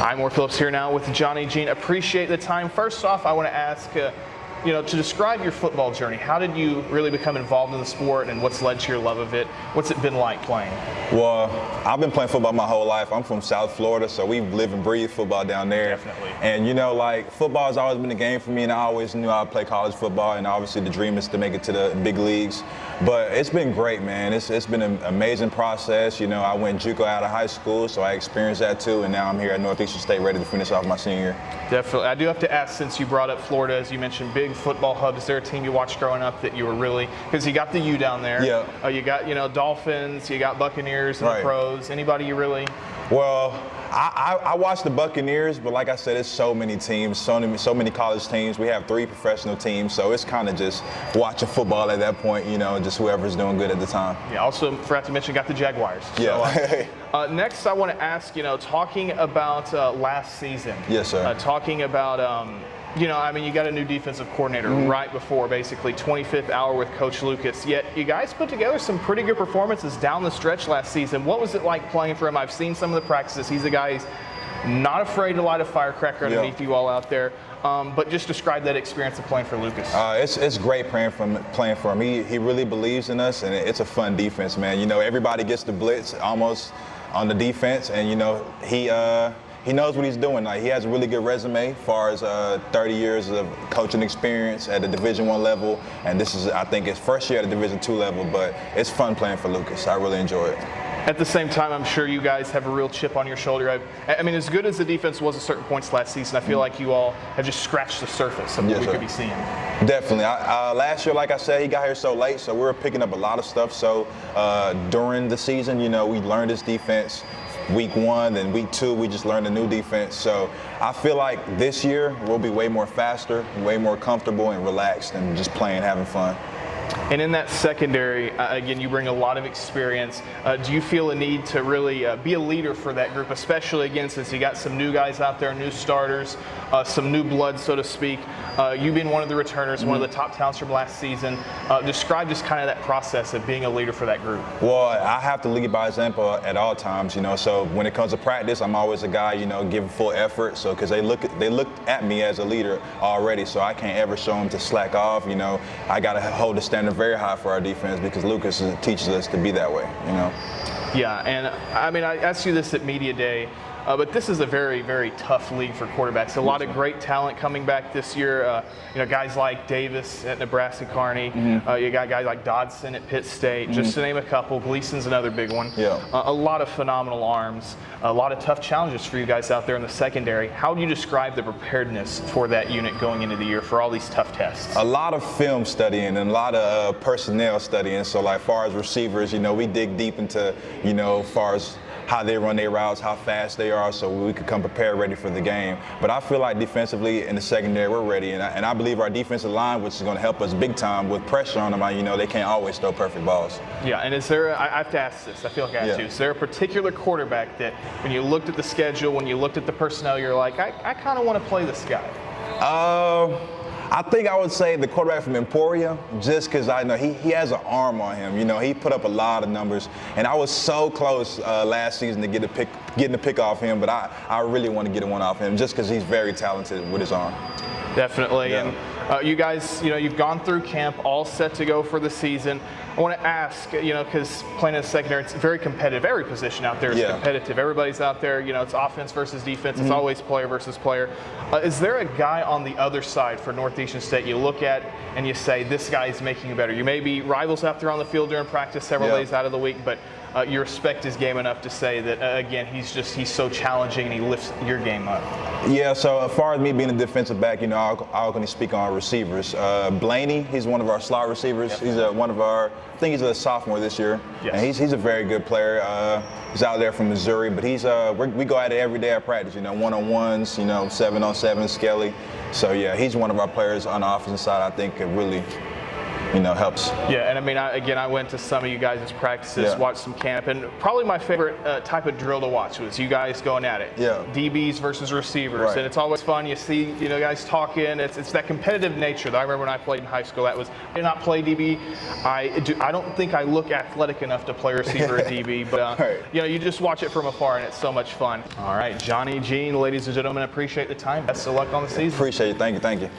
I'm Moore Phillips here now with Johnny Jean. Appreciate the time. First off, I want to ask, to describe your football journey. How did you really become involved in the sport, and what's led to your love of it? What's it been like playing? Well, I've been playing football my whole life. I'm from South Florida, so we live and breathe football down there. Definitely. And football has always been a game for me, and I always knew I'd play college football, and obviously the dream is to make it to the big leagues. But it's been great, man. It's been an amazing process. I went JUCO out of high school, so I experienced that too, and now I'm here at Northeastern State ready to finish off my senior year. Definitely. I do have to ask, since you brought up Florida, as you mentioned, big football hub. Is there a team you watched growing up that you were really, because you got the U down there. Yeah. You got, Dolphins, you got Buccaneers and Right. the Pros. Anybody you really? Well, I watched the Buccaneers, but like I said, it's so many teams, so many college teams. We have 3 professional teams, so it's kind of just watching football at that point, just whoever's doing good at the time. Yeah, also forgot to mention, got the Jaguars. Yeah. So, next, I want to ask, talking about last season. Yes, sir. Talking about, you got a new defensive coordinator right before basically 25th hour with Coach Lucas. Yet you guys put together some pretty good performances down the stretch last season. What was it like playing for him? I've seen some of the practices. He's a guy who's not afraid to light a firecracker underneath you all out there. But just describe that experience of playing for Lucas. It's great playing for him. He really believes in us, and it's a fun defense, man. Everybody gets the blitz almost on the defense, and he knows what he's doing. Like, he has a really good resume as far as 30 years of coaching experience at the Division I level, and this is, I think, his first year at the Division II level, but it's fun playing for Lucas. I really enjoy it. At the same time, I'm sure you guys have a real chip on your shoulder. As good as the defense was at certain points last season, I feel like you all have just scratched the surface of what we could be seeing. Definitely. Last year, like I said, he got here so late, so we were picking up a lot of stuff. So during the season, we learned this defense. Week 1, then week 2, we just learned a new defense. So I feel like this year we'll be way more faster, way more comfortable and relaxed and just playing, having fun. And in that secondary, again, you bring a lot of experience. Do you feel a need to really be a leader for that group, especially, again, since you got some new guys out there, new starters, some new blood, so to speak? You've been one of the returners, one of the top talents from last season. Describe just kind of that process of being a leader for that group. Well, I have to lead by example at all times, so when it comes to practice, I'm always a guy, giving full effort. So because they look at me as a leader already, so I can't ever show them to slack off. I got to hold the standard very high for our defense because Lucas teaches us to be that way. Yeah, and I asked you this at Media Day. But this is a very, very tough league for quarterbacks. A lot of great talent coming back this year. Guys like Davis at Nebraska Kearney. You got guys like Dodson at Pitt State, just to name a couple. Gleason's another big one. Yeah. A lot of phenomenal arms. A lot of tough challenges for you guys out there in the secondary. How do you describe the preparedness for that unit going into the year for all these tough tests? A lot of film studying and a lot of personnel studying. So, like, far as receivers, we dig deep into, far as how they run their routes, how fast they are, so we could come prepared, ready for the game. But I feel like defensively in the secondary, we're ready. And I believe our defensive line, which is going to help us big time with pressure on them, they can't always throw perfect balls. Yeah, and is there, I have to ask this, I feel like I have to, is there a particular quarterback that when you looked at the schedule, when you looked at the personnel, you're like, I kind of want to play this guy? I think I would say the quarterback from Emporia, just because I know he has an arm on him. He put up a lot of numbers, and I was so close last season to getting the pick off him, but I really want to get one off him just because he's very talented with his arm. Definitely. Yeah. And you guys, you've gone through camp, all set to go for the season. I want to ask, because playing in the secondary, it's very competitive. Every position out there is competitive. Everybody's out there, it's offense versus defense. It's always player versus player. Is there a guy on the other side for Northeastern State you look at and you say, this guy is making it better? You may be rivals out there on the field during practice several days out of the week, but you respect his game enough to say that, again, he's so challenging and he lifts your game up. Yeah, so as far as me being a defensive back, I'll only speak on receivers. Blaney, he's one of our slot receivers. Yep. He's I think he's a sophomore this year. Yes. And he's a very good player. He's out there from Missouri, but we go at it every day at practice, one-on-ones, 7-on-7, Skelly. So, yeah, he's one of our players on the offensive side I think could really, helps. Yeah, and I mean, I went to some of you guys' practices, watched some camp, and probably my favorite type of drill to watch was you guys going at it. Yeah. DBs versus receivers, and it's always fun. You see, guys talking. It's that competitive nature that I remember when I played in high school. I did not play DB. I don't think I look athletic enough to play receiver or DB, but you just watch it from afar, and it's so much fun. All right, Johnny, Gene, ladies and gentlemen, appreciate the time. Best of luck on the season. Appreciate it. Thank you.